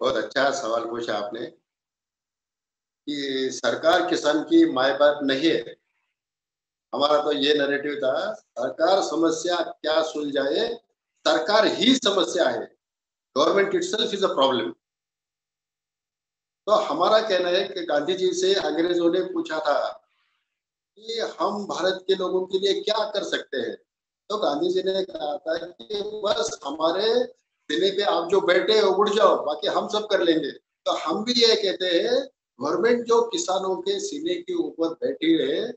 बहुत अच्छा सवाल पूछा आपने कि सरकार किसान की माय बाप नहीं है। हमारा तो ये नैरेटिव था, सरकार समस्या क्या सुलझाए, सरकार ही समस्या है। Government itself is a problem. तो हमारा कहना है कि गांधी जी से अंग्रेजों ने पूछा था कि हम भारत के लोगों के लिए क्या कर सकते हैं। तो गांधी जी ने कहा था कि बस हमारे सीने पे आप जो बैठे हो उड़ जाओ, बाकी हम सब कर लेंगे। तो हम भी ये कहते हैं, गवर्नमेंट जो किसानों के सीने के ऊपर बैठी है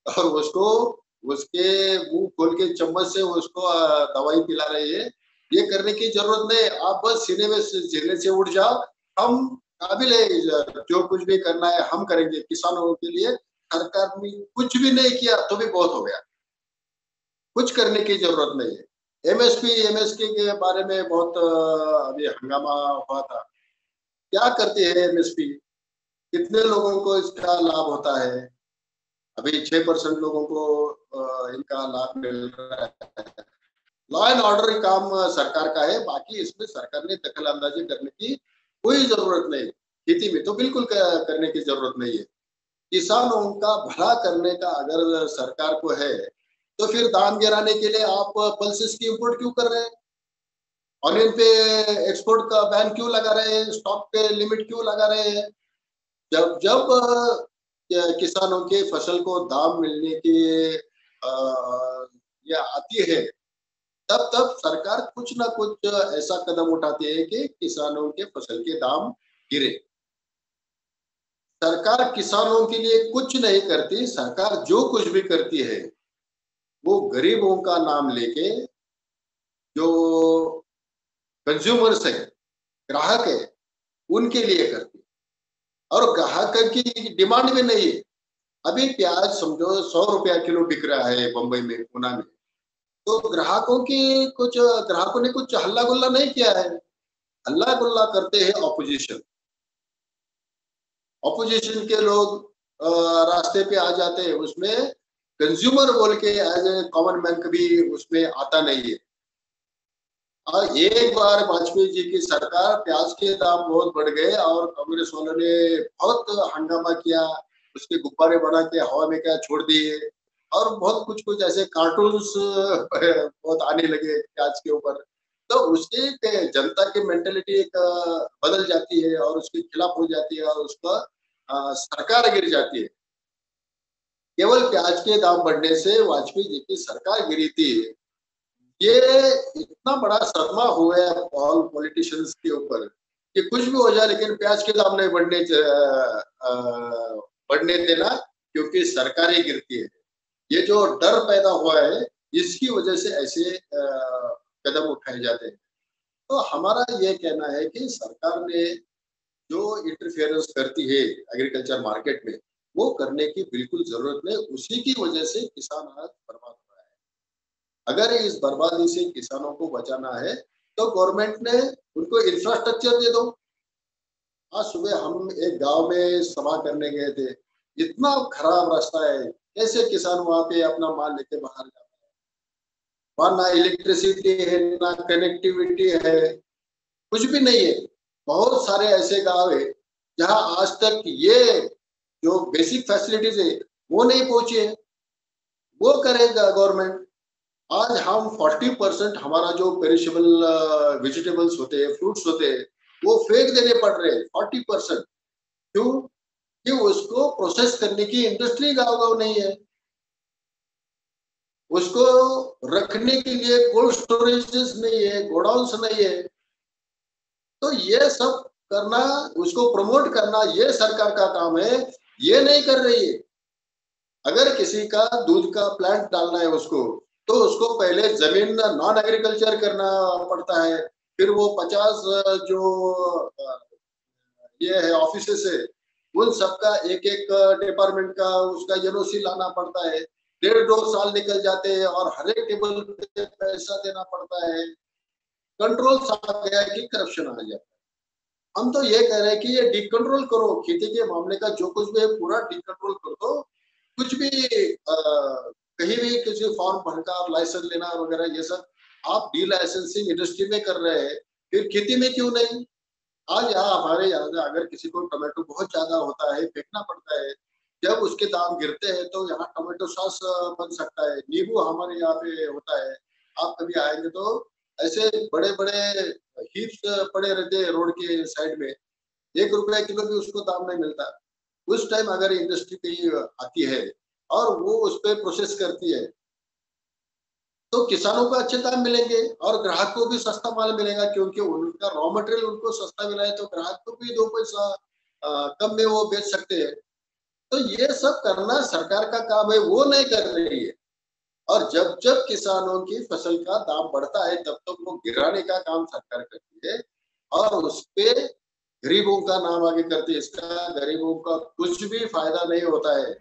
और उसको उसके मुंह खोल के चम्मच से उसको दवाई पिला रही है, ये करने की जरूरत नहीं। आप बस सीने में सीने से उड़ जाओ, हम काबिल है, जो कुछ भी करना है हम करेंगे किसानों के लिए। सरकार ने कुछ भी नहीं किया तो भी बहुत हो गया, कुछ करने की जरूरत नहीं है। एमएसपी एमएसपी के बारे में बहुत अभी हंगामा हुआ था। क्या करती है एमएसपी, कितने लोगों को इसका लाभ होता है? अभी 6% लोगों को इनका लाभ मिल रहा है। लॉ एंड ऑर्डर काम सरकार का है, बाकी इसमें सरकार ने दखल अंदाजी करने की कोई जरूरत नहीं। खेती में तो बिल्कुल करने की जरूरत नहीं है। किसानों का भला करने का अगर सरकार को है, तो फिर दाम गिराने के लिए आप पल्सेस की इंपोर्ट क्यों कर रहे हैं? ऑनियन पे एक्सपोर्ट का बैन क्यों लगा रहे हैं? स्टॉक पे लिमिट क्यों लगा रहे हैं? जब जब किसानों के फसल को दाम मिलने की ये आती है, तब तब सरकार कुछ ना कुछ ऐसा कदम उठाती है कि किसानों के फसल के दाम गिरे। सरकार किसानों के लिए कुछ नहीं करती। सरकार जो कुछ भी करती है वो गरीबों का नाम लेके, जो कंज्यूमर्स है, ग्राहक है, उनके लिए करती है। और ग्राहक की डिमांड भी नहीं है। अभी प्याज समझो 100 रुपया किलो बिक रहा है बंबई में, पूना में। तो ग्राहकों ने कुछ हल्ला गुल्ला नहीं किया है। हल्ला गुल्ला करते हैं ऑपोजिशन। ऑपोजिशन के लोग रास्ते पे आ जाते हैं, उसमें कंज्यूमर बोल के एज ए कॉमन मैन कभी उसमें आता नहीं है। और एक बार वाजपेयी जी की सरकार, प्याज के दाम बहुत बढ़ गए और कांग्रेस वालों ने बहुत हंगामा किया, उसके गुब्बारे बना के हवा में क्या छोड़ दिए, और बहुत कुछ कुछ ऐसे कार्टून्स बहुत आने लगे प्याज के ऊपर। तो उसके जनता की मेंटेलिटी एक बदल जाती है और उसके खिलाफ हो जाती है और उसका सरकार गिर जाती है। केवल प्याज के दाम बढ़ने से वाजपेयी जी की सरकार गिरी थी। ये इतना बड़ा सदमा हुआ है ऑल पॉलिटिशियंस के ऊपर कि कुछ भी हो जाए लेकिन प्याज के दाम नहीं बढ़ने देना, क्योंकि सरकार ही गिरती है। ये जो डर पैदा हुआ है, इसकी वजह से ऐसे कदम उठाए जाते हैं। तो हमारा ये कहना है कि सरकार ने जो इंटरफेरेंस करती है एग्रीकल्चर मार्केट में, वो करने की बिल्कुल जरूरत नहीं। उसी की वजह से किसान आज बर्बाद हो रहा है। अगर इस बर्बादी से किसानों को बचाना है, तो गवर्नमेंट ने उनको इंफ्रास्ट्रक्चर दे दो। आज सुबह हम एक गांव में सभा करने गए थे, इतना खराब रास्ता है, कैसे किसान वहां पे अपना माल लेके बाहर जाता है? वहां ना इलेक्ट्रिसिटी है, ना कनेक्टिविटी है, कुछ भी नहीं है। बहुत सारे ऐसे गांव है जहां आज तक ये जो बेसिक फैसिलिटीज है वो नहीं पहुंची है। वो करेगा गवर्नमेंट। आज हम 40% हमारा जो पेरिशेबल वेजिटेबल्स होते हैं, फ्रूट्स होते हैं, वो फेंक देने पड़ रहे हैं। 40%। क्यों? कि उसको प्रोसेस करने की इंडस्ट्री गाँव गाँव नहीं है, उसको रखने के लिए कोल्ड स्टोरेजेस नहीं है, गोडाउन्स नहीं है। तो ये सब करना, उसको प्रमोट करना, ये सरकार का काम है। ये नहीं कर रही है। अगर किसी का दूध का प्लांट डालना है उसको, तो उसको पहले जमीन नॉन एग्रीकल्चर करना पड़ता है। फिर वो 50 जो ये है ऑफिसेस है, उन सबका एक एक डिपार्टमेंट का उसका एनओसी लाना पड़ता है। 1.5-2 साल निकल जाते हैं और हर एक टेबल पे पैसा देना पड़ता है। कंट्रोल आ गया कि करप्शन आ गया। हम तो ये कह रहे हैं कि ये डिकंट्रोल करो, खेती के मामले का जो कुछ भी है पूरा डिकंट्रोल कर दो। कुछ भी कहीं भी किसी फॉर्म भरकर लाइसेंस लेना वगैरह, ये सब आप डी लाइसेंसिंग इंडस्ट्री में कर रहे हैं, फिर खेती में क्यों नहीं? आज यहाँ हमारे यहाँ से अगर किसी को टोमेटो बहुत ज्यादा होता है, फेंकना पड़ता है, जब उसके दाम गिरते हैं तो यहाँ टोमेटो सॉस बन सकता है, नींबू हमारे यहाँ पे होता है। आप कभी आएंगे तो ऐसे बड़े बड़े हीप्स पड़े रहते हैं रोड के साइड में, 1 रुपया किलो भी उसको दाम नहीं मिलता। उस टाइम अगर इंडस्ट्री कहीं आती है और वो उस पर प्रोसेस करती है, तो किसानों को अच्छे दाम मिलेंगे और ग्राहक को भी सस्ता माल मिलेगा, क्योंकि उनका रॉ मटेरियल उनको सस्ता मिला है तो ग्राहक को भी 2 पैसा कम में वो बेच सकते हैं। तो ये सब करना सरकार का काम है, वो नहीं कर रही है। और जब जब किसानों की फसल का दाम बढ़ता है तब तक वो गिराने का काम सरकार करती है और उस पे गरीबों का नाम आगे करती है। इसका गरीबों का कुछ भी फायदा नहीं होता है।